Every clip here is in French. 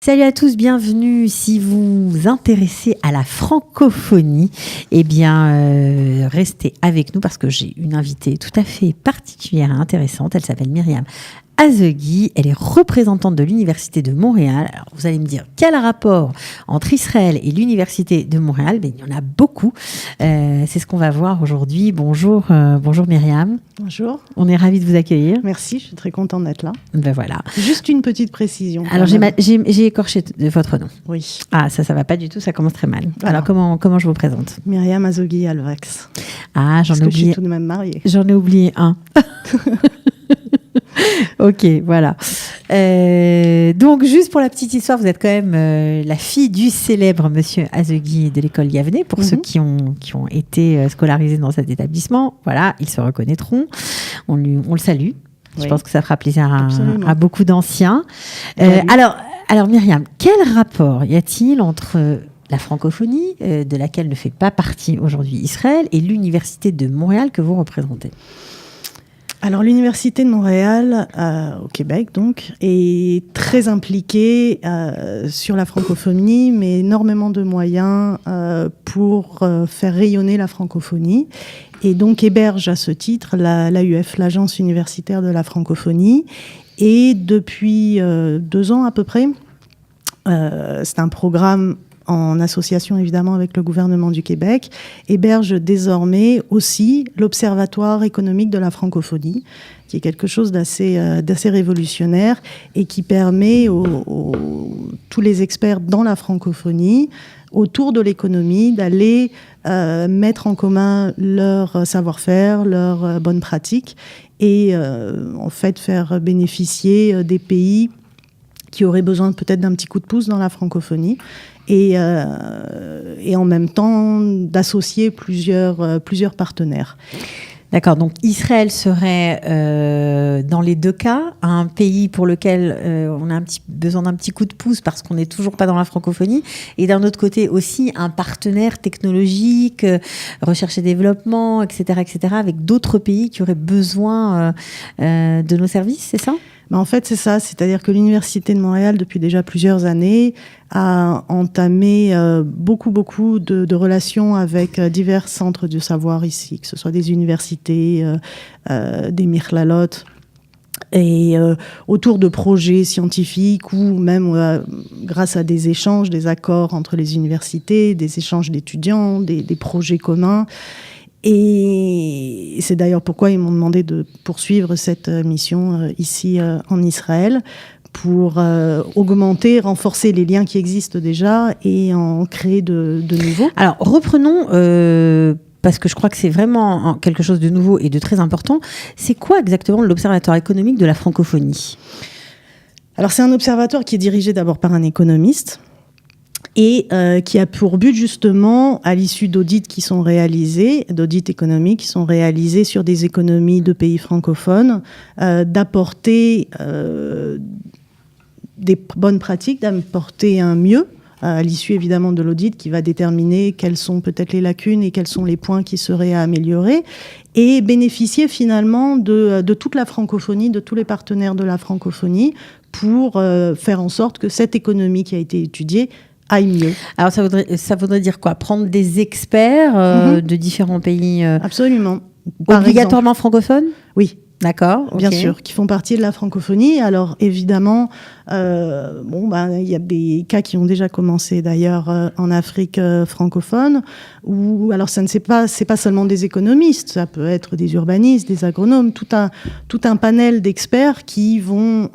Salut à tous, bienvenue. Si vous vous intéressez à la francophonie, eh bien, restez avec nous parce que j'ai une invitée tout à fait particulière et intéressante. Elle s'appelle Myriam Azegui, elle est représentante de l'Université de Montréal. Alors, vous allez me dire, quel rapport entre Israël et l'Université de Montréal? Ben, il y en a beaucoup. C'est ce qu'on va voir aujourd'hui. Bonjour, bonjour Myriam. Bonjour. On est ravis de vous accueillir. Merci, je suis très contente d'être là. Ben voilà. Juste une petite précision. Alors, j'ai écorché votre nom. Oui. Ah, ça va pas du tout, ça commence très mal. Voilà. Alors, comment je vous présente? Myriam Azegui Alvax. Ah, Parce que je suis tout de même mariée. J'en ai oublié un. Ok, voilà. Donc, juste pour la petite histoire, vous êtes quand même la fille du célèbre monsieur Azegui de l'école Yavneh, pour ceux qui ont été scolarisés dans cet établissement. Voilà, ils se reconnaîtront. On le salue. Oui. Je pense que ça fera plaisir à beaucoup d'anciens. Alors, Myriam, quel rapport y a-t-il entre la francophonie, de laquelle ne fait pas partie aujourd'hui Israël, et l'Université de Montréal que vous représentez? Alors, l'Université de Montréal, au Québec, donc, est très impliquée sur la francophonie, mais énormément de moyens pour faire rayonner la francophonie. Et donc, héberge à ce titre l'AUF, l'Agence universitaire de la francophonie. Et depuis 2 ans à peu près, c'est un programme en association évidemment avec le gouvernement du Québec, héberge désormais aussi l'Observatoire économique de la francophonie, qui est quelque chose d'assez révolutionnaire et qui permet tous les experts dans la francophonie, autour de l'économie, d'aller mettre en commun leur savoir-faire, leurs bonnes pratiques et en fait faire bénéficier des pays qui auraient besoin peut-être d'un petit coup de pouce dans la francophonie. Et en même temps d'associer plusieurs partenaires. D'accord, donc Israël serait dans les 2 cas un pays pour lequel on a besoin d'un petit coup de pouce parce qu'on n'est toujours pas dans la francophonie, et d'un autre côté aussi un partenaire technologique, recherche et développement, etc., avec d'autres pays qui auraient besoin de nos services, c'est ça ? En fait, c'est ça. C'est-à-dire que l'Université de Montréal, depuis déjà plusieurs années, a entamé beaucoup de relations avec divers centres de savoir ici, que ce soit des universités, des Mirlalot, et autour de projets scientifiques ou même grâce à des échanges, des accords entre les universités, des échanges d'étudiants, des projets communs. Et c'est d'ailleurs pourquoi ils m'ont demandé de poursuivre cette mission ici en Israël, pour augmenter, renforcer les liens qui existent déjà et en créer de nouveaux. Alors reprenons, parce que je crois que c'est vraiment quelque chose de nouveau et de très important. C'est quoi exactement l'Observatoire économique de la francophonie ? Alors c'est un observatoire qui est dirigé d'abord par un économiste, et qui a pour but justement, à l'issue d'audits économiques qui sont réalisés sur des économies de pays francophones, d'apporter des bonnes pratiques, d'apporter un mieux, à l'issue évidemment de l'audit qui va déterminer quelles sont peut-être les lacunes et quels sont les points qui seraient à améliorer, et bénéficier finalement de toute la francophonie, de tous les partenaires de la francophonie, pour faire en sorte que cette économie qui a été étudiée aille mieux. Alors ça voudrait dire quoi? Prendre des experts de différents pays Absolument. Obligatoirement francophones? Oui. D'accord. Bien sûr, qui font partie de la francophonie. Alors évidemment, il y a des cas qui ont déjà commencé d'ailleurs en Afrique francophone, où alors c'est pas seulement des économistes, ça peut être des urbanistes, des agronomes, tout un panel d'experts qui vont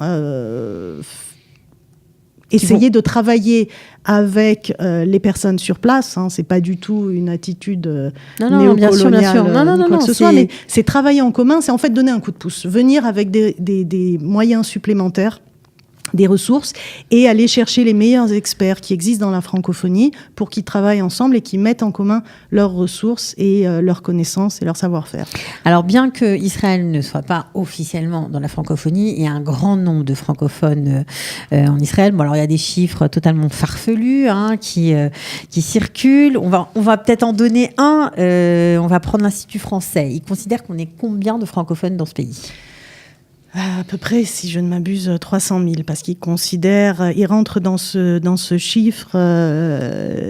essayer de travailler avec les personnes sur place. C'est pas du tout une attitude néocoloniale ou quoi que ce soit, mais c'est travailler en commun, c'est en fait donner un coup de pouce, venir avec des moyens supplémentaires, des ressources, et aller chercher les meilleurs experts qui existent dans la francophonie pour qu'ils travaillent ensemble et qu'ils mettent en commun leurs ressources et leurs connaissances et leur savoir-faire. Alors, bien que Israël ne soit pas officiellement dans la francophonie, il y a un grand nombre de francophones en Israël. Bon, alors il y a des chiffres totalement farfelus qui circulent. On va peut-être en donner un. On va prendre l'Institut français. Il considère qu'on est combien de francophones dans ce pays ? À peu près, si je ne m'abuse, 300 000, parce qu'ils rentrent dans ce chiffre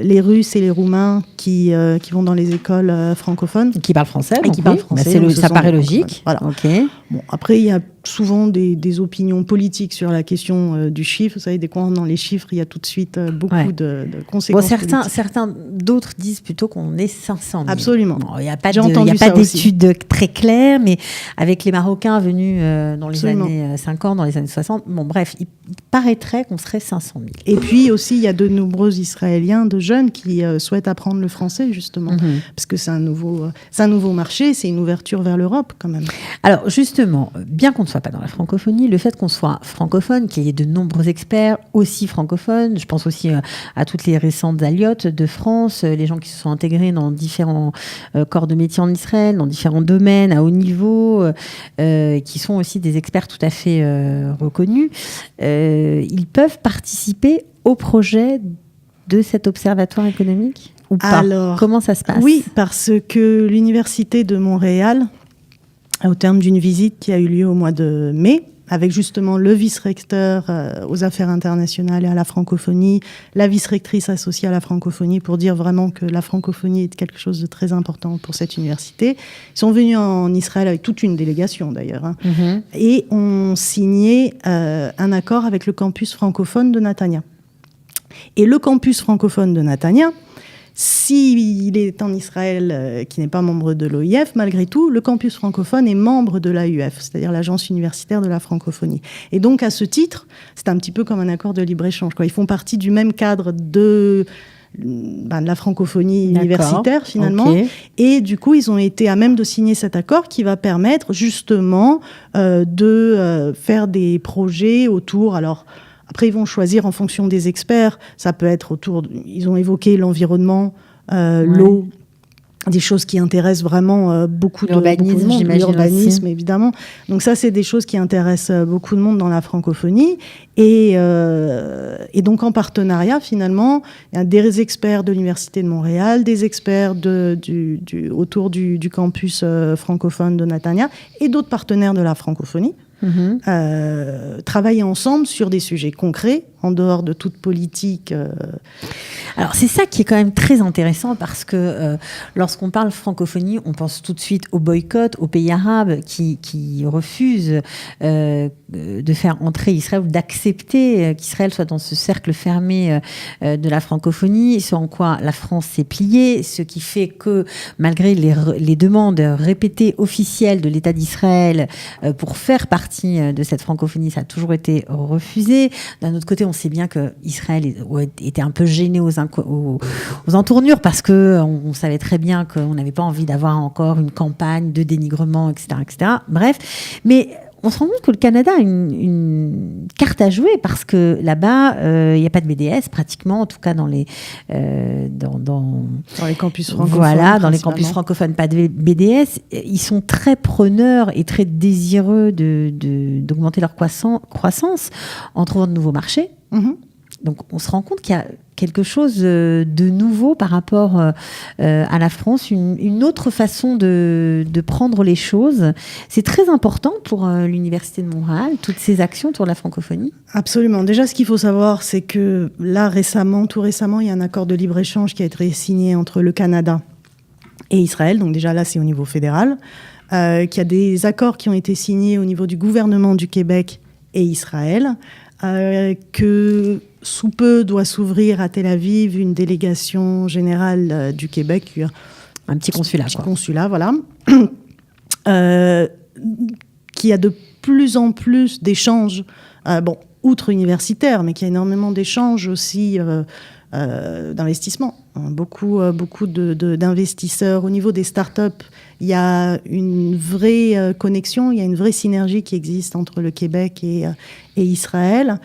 les Russes et les Roumains qui vont dans les écoles francophones. Qui parlent français. Et qui parlent français. Ça paraît logique. Voilà. Okay. Bon, après, il y a souvent des opinions politiques sur la question du chiffre. Vous savez, dès qu'on rentre dans les chiffres, il y a tout de suite beaucoup de conséquences politiques. Certains d'autres disent plutôt qu'on est 500 000. Absolument. Bon, il n'y a pas d'études très claires, mais avec les Marocains venus dans les années 50, dans les années 60, bon bref, il paraîtrait qu'on serait 500 000. Et puis aussi, il y a de nombreux Israéliens, de jeunes, qui souhaitent apprendre le français, justement, parce que c'est un nouveau marché, c'est une ouverture vers l'Europe, quand même. Alors, justement, bien qu'on ne soit pas dans la francophonie, le fait qu'on soit francophone, qu'il y ait de nombreux experts aussi francophones, je pense aussi à toutes les récentes aliotes de France, les gens qui se sont intégrés dans différents corps de métier en Israël, dans différents domaines à haut niveau, qui sont aussi des experts tout à fait reconnus, ils peuvent participer au projet de cet observatoire économique ou pas? Alors, comment ça se passe? Oui, parce que l'Université de Montréal, au terme d'une visite qui a eu lieu au mois de mai, avec justement le vice-recteur aux affaires internationales et à la francophonie, la vice-rectrice associée à la francophonie, pour dire vraiment que la francophonie est quelque chose de très important pour cette université. Ils sont venus en Israël avec toute une délégation d'ailleurs, et ont signé un accord avec le campus francophone de Natania. Et le campus francophone de Natania, s'il est en Israël, qui n'est pas membre de l'OIF, malgré tout, le campus francophone est membre de l'AUF, c'est-à-dire l'Agence universitaire de la francophonie. Et donc, à ce titre, c'est un petit peu comme un accord de libre-échange, quoi. Ils font partie du même cadre de la francophonie universitaire, finalement. Okay. Et du coup, ils ont été à même de signer cet accord qui va permettre, justement, de faire des projets autour... Alors, après, ils vont choisir en fonction des experts. Ça peut être ils ont évoqué l'environnement, l'eau, des choses qui intéressent vraiment beaucoup de monde. L'urbanisme, évidemment. Donc ça, c'est des choses qui intéressent beaucoup de monde dans la francophonie. Et donc, en partenariat, finalement, il y a des experts de l'Université de Montréal, des experts autour du campus francophone de Natania et d'autres partenaires de la francophonie. Travailler ensemble sur des sujets concrets, en dehors de toute politique. Alors, c'est ça qui est quand même très intéressant, parce que lorsqu'on parle francophonie, on pense tout de suite au boycott, aux pays arabes qui refusent de faire entrer Israël, ou d'accepter qu'Israël soit dans ce cercle fermé de la francophonie, ce en quoi la France s'est pliée, ce qui fait que, malgré les demandes répétées officielles de l'État d'Israël pour faire partie de cette francophonie, ça a toujours été refusé. D'un autre côté, on sait bien qu'Israël était un peu gêné aux entournures, parce qu'on savait très bien qu'on n'avait pas envie d'avoir encore une campagne de dénigrement, etc. etc. Bref, mais on se rend compte que le Canada a une carte à jouer, parce que là-bas, il n'y a pas de BDS pratiquement, en tout cas dans les campus francophones. Voilà, dans les campus francophones, pas de BDS. Ils sont très preneurs et très désireux d'augmenter leur croissance en trouvant de nouveaux marchés. Donc, on se rend compte qu'il y a quelque chose de nouveau par rapport à la France, une autre façon de prendre les choses. C'est très important pour l'Université de Montréal, toutes ces actions autour de la francophonie. Absolument. Déjà, ce qu'il faut savoir, c'est que là, tout récemment, il y a un accord de libre-échange qui a été signé entre le Canada et Israël. Donc déjà, là, c'est au niveau fédéral. Qu'il y a des accords qui ont été signés au niveau du gouvernement du Québec et Israël. Que sous peu doit s'ouvrir à Tel Aviv une délégation générale du Québec. Un petit consulat. Consulat, voilà. Qui a de plus en plus d'échanges, outre universitaires, mais qui a énormément d'échanges aussi d'investissement. Beaucoup d'investisseurs. Au niveau des startups, il y a une vraie connexion, il y a une vraie synergie qui existe entre le Québec et Israël.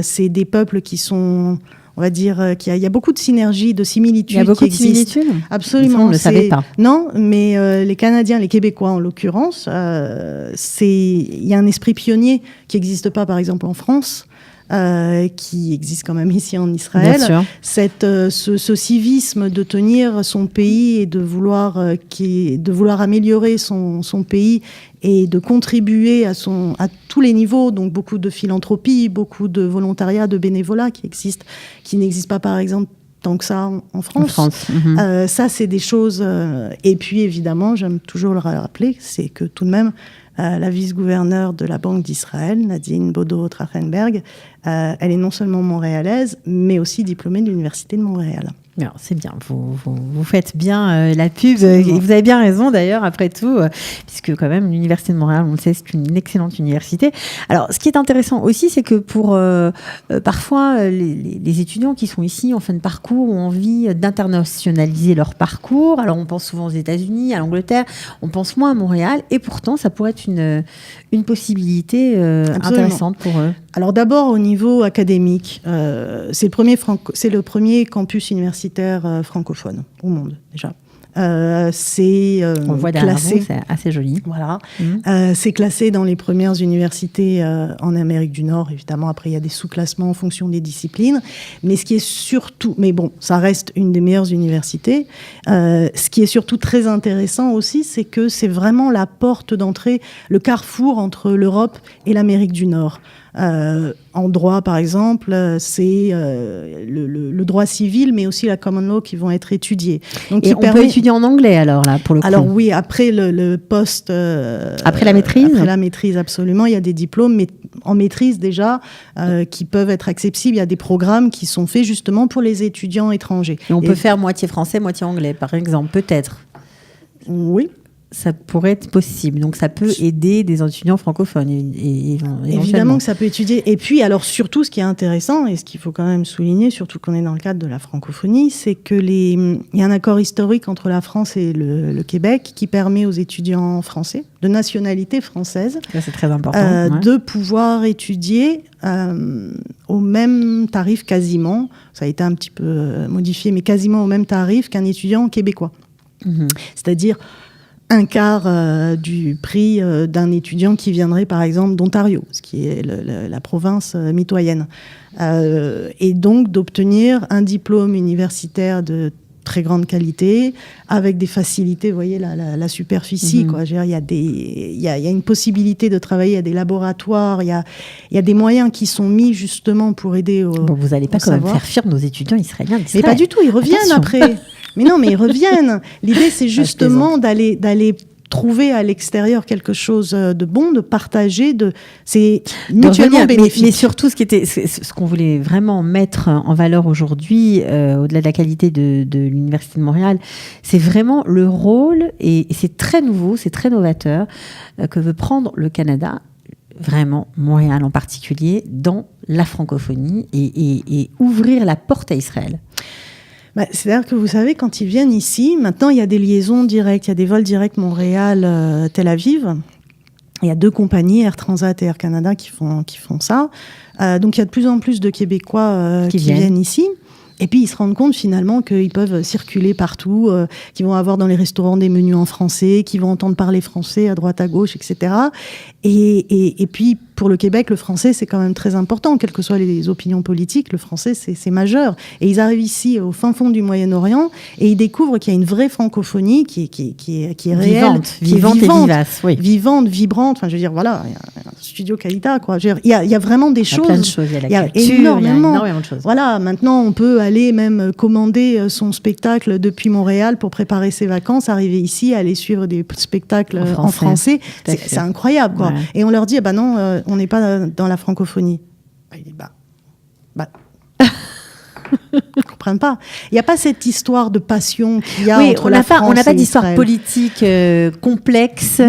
C'est des peuples qui sont, on va dire, il y a beaucoup de synergie, de similitudes. Il y a beaucoup de similitudes. Absolument. Ça, on ne le savait pas. Non, mais les Canadiens, les Québécois en l'occurrence, il y a un esprit pionnier qui n'existe pas, par exemple, en France. qui existe quand même ici en Israël. Ce civisme de tenir son pays et de vouloir améliorer son pays et de contribuer à tous les niveaux, donc beaucoup de philanthropie, beaucoup de volontariat, de bénévolat qui n'existe pas par exemple tant que ça en France. Ça, c'est des choses... et puis, évidemment, j'aime toujours le rappeler, c'est que tout de même, la vice-gouverneure de la Banque d'Israël, Nadine Bodo-Trachenberg, elle est non seulement montréalaise, mais aussi diplômée de l'Université de Montréal. Alors, c'est bien, vous faites bien la pub, et vous avez bien raison d'ailleurs, après tout, puisque quand même l'Université de Montréal, on le sait, c'est une excellente université. Alors, ce qui est intéressant aussi, c'est que pour parfois les étudiants qui sont ici en fin de parcours ont envie d'internationaliser leur parcours. Alors, on pense souvent aux États-Unis, à l'Angleterre, on pense moins à Montréal, et pourtant, ça pourrait être une possibilité intéressante pour eux. Alors d'abord, au niveau académique, c'est le premier campus universitaire francophone au monde, déjà. C'est on le voit classé, c'est assez joli. Voilà. C'est classé dans les premières universités en Amérique du Nord, évidemment. Après, il y a des sous-classements en fonction des disciplines. Mais ce qui est surtout... Mais bon, ça reste une des meilleures universités. Ce qui est surtout très intéressant aussi, c'est que c'est vraiment la porte d'entrée, le carrefour entre l'Europe et l'Amérique du Nord. En droit, par exemple, c'est le droit civil, mais aussi la common law qui vont être étudiés. Donc, et on peut étudier en anglais, alors, là, pour le coup. Alors oui, après le poste... après la maîtrise. Après la maîtrise, absolument. Il y a des diplômes, mais en maîtrise déjà, qui peuvent être accessibles. Il y a des programmes qui sont faits justement pour les étudiants étrangers. Et on peut faire moitié français, moitié anglais, par exemple, peut-être. Oui. Ça pourrait être possible. Donc, ça peut aider des étudiants francophones. Évidemment que ça peut étudier. Et puis, alors, surtout, ce qui est intéressant, et ce qu'il faut quand même souligner, surtout qu'on est dans le cadre de la francophonie, c'est il y a un accord historique entre la France et le Québec qui permet aux étudiants français, de nationalité française, là, c'est très important, de pouvoir étudier au même tarif quasiment. Ça a été un petit peu modifié, mais quasiment au même tarif qu'un étudiant québécois. C'est-à-dire un quart du prix d'un étudiant qui viendrait, par exemple, d'Ontario, ce qui est la province mitoyenne. Et donc d'obtenir un diplôme universitaire de très grande qualité, avec des facilités, vous voyez, la superficie, quoi. Il y a une possibilité de travailler à des laboratoires, il y a des moyens qui sont mis justement pour aider au Bon, vous n'allez pas quand même faire fuir nos étudiants israéliens d'Israël. Mais pas du tout, ils reviennent après. Mais non, mais ils reviennent. L'idée, c'est justement d'aller trouver à l'extérieur quelque chose de bon, de partager, c'est mutuellement bénéfique. Mais surtout, ce qu'on voulait vraiment mettre en valeur aujourd'hui, au-delà de la qualité de l'Université de Montréal, c'est vraiment le rôle, et c'est très nouveau, c'est très novateur, que veut prendre le Canada, vraiment Montréal en particulier, dans la francophonie et ouvrir la porte à Israël. C'est-à-dire que vous savez, quand ils viennent ici, maintenant il y a des liaisons directes, il y a des vols directs Montréal-Tel Aviv. Il y a 2 compagnies, Air Transat et Air Canada, qui font ça. Donc il y a de plus en plus de Québécois qui viennent ici. Et puis ils se rendent compte finalement qu'ils peuvent circuler partout, qu'ils vont avoir dans les restaurants des menus en français, qu'ils vont entendre parler français à droite à gauche, etc. Et puis pour le Québec, le français c'est quand même très important, quelles que soient les opinions politiques, le français c'est majeur. Et ils arrivent ici au fin fond du Moyen-Orient et ils découvrent qu'il y a une vraie francophonie qui est réelle, vivante et vivace, oui. Vivante, vibrante. Enfin, je veux dire, voilà, il y a un studio Calita, quoi. Il y a vraiment des choses. Il y a plein de choses. Il y a la culture, énormément de choses. Voilà, maintenant on peut aller même commander son spectacle depuis Montréal pour préparer ses vacances, arriver ici, aller suivre des spectacles en français. C'est incroyable, quoi. Ouais. Et on leur dit, non, on n'est pas dans la francophonie. Il dit, ils comprennent pas. Il n'y a pas cette histoire de passion qu'il y a entre la France et Israël. On n'a pas d'histoire politique complexe,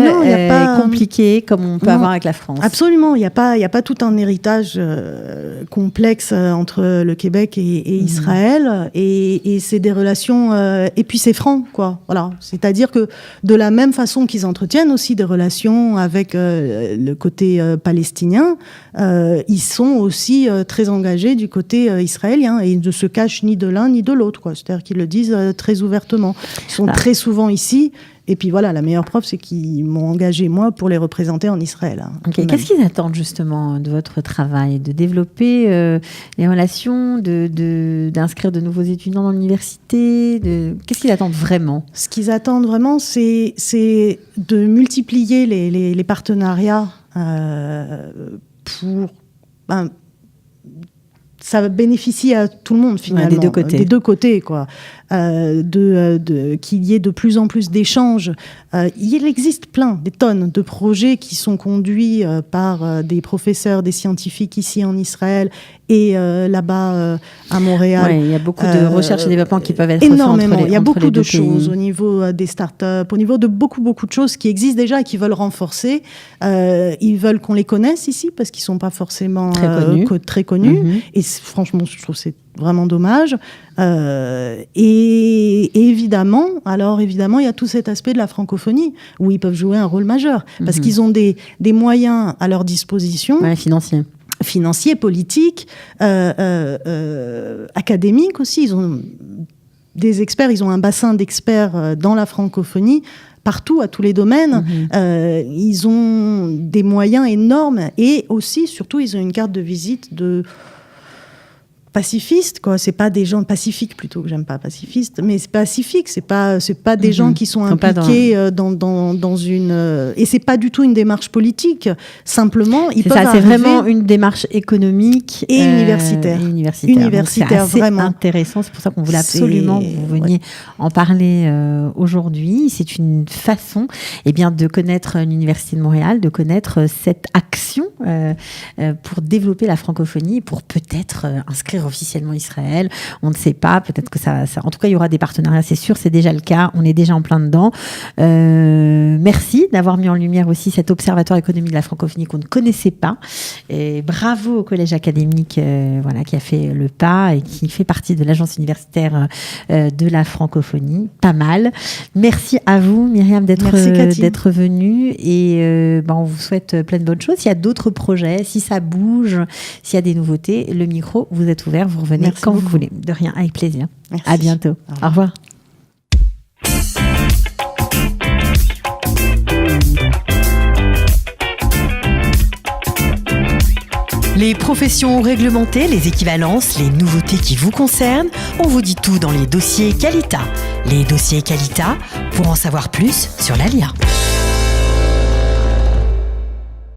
compliquée, comme on peut avoir avec la France. Absolument. Il n'y a pas tout un héritage complexe entre le Québec et Israël. Et c'est des relations... et puis c'est franc, quoi. Voilà. C'est-à-dire que de la même façon qu'ils entretiennent aussi des relations avec le côté palestinien, ils sont aussi très engagés du côté israélien. Et ne se cachent ni de l'un ni de l'autre, quoi. C'est-à-dire qu'ils le disent très ouvertement. Ils sont très souvent ici, Et puis voilà, la meilleure preuve, c'est qu'ils m'ont engagé, moi, pour les représenter en Israël. Okay. Qu'est-ce qu'ils attendent justement de votre travail? De développer les relations, d'inscrire de nouveaux étudiants dans l'université? Qu'est-ce qu'ils attendent vraiment? Ce qu'ils attendent vraiment, c'est de multiplier les partenariats pour... ça bénéficie à tout le monde finalement, des deux côtés quoi. Qu'il y ait de plus en plus d'échanges. Il existe des tonnes de projets qui sont conduits par des professeurs, des scientifiques ici en Israël et là-bas à Montréal. Ouais, il y a beaucoup de recherches et développement qui peuvent être énormément. Il y a beaucoup de choses au niveau des startups, au niveau de beaucoup de choses qui existent déjà et qui veulent renforcer. Ils veulent qu'on les connaisse ici parce qu'ils sont pas forcément très connus. Et franchement, je trouve que c'est vraiment dommage. Et évidemment, il y a tout cet aspect de la francophonie où ils peuvent jouer un rôle majeur parce qu'ils ont des moyens à leur disposition. Financiers, politiques, académiques aussi. Ils ont des experts, ils ont un bassin d'experts dans la francophonie. Partout, à tous les domaines, ils ont des moyens énormes et aussi, surtout, ils ont une carte de visite de pacifistes, quoi. C'est pas des gens pacifiques plutôt, que j'aime pas pacifistes, mais c'est pacifique. C'est pas des gens qui sont impliqués dans une et c'est pas du tout une démarche politique. Simplement, ils peuvent c'est vraiment une démarche économique et universitaire. Universitaire, c'est vraiment intéressant. C'est pour ça qu'on voulait absolument que vous veniez en parler aujourd'hui. C'est une façon, de connaître l'Université de Montréal, de connaître cette action pour développer la francophonie, pour peut-être inscrire officiellement Israël. On ne sait pas, peut-être que ça... En tout cas, il y aura des partenariats, c'est sûr, c'est déjà le cas. On est déjà en plein dedans. Merci d'avoir mis en lumière aussi cet observatoire économique de la francophonie qu'on ne connaissait pas. Et bravo au collège académique qui a fait le pas et qui fait partie de l'agence universitaire de la francophonie. Pas mal. Merci à vous, Myriam, d'être venue. Et on vous souhaite plein de bonnes choses. S'il y a d'autres projets, si ça bouge, s'il y a des nouveautés, le micro, vous êtes ouvert, vous revenez quand vous voulez. De rien, avec plaisir. Merci. À bientôt. Au revoir. Les professions réglementées, les équivalences, les nouveautés qui vous concernent, on vous dit tout dans les dossiers Qualita. Les dossiers Qualita, pour en savoir plus sur l'ALIA.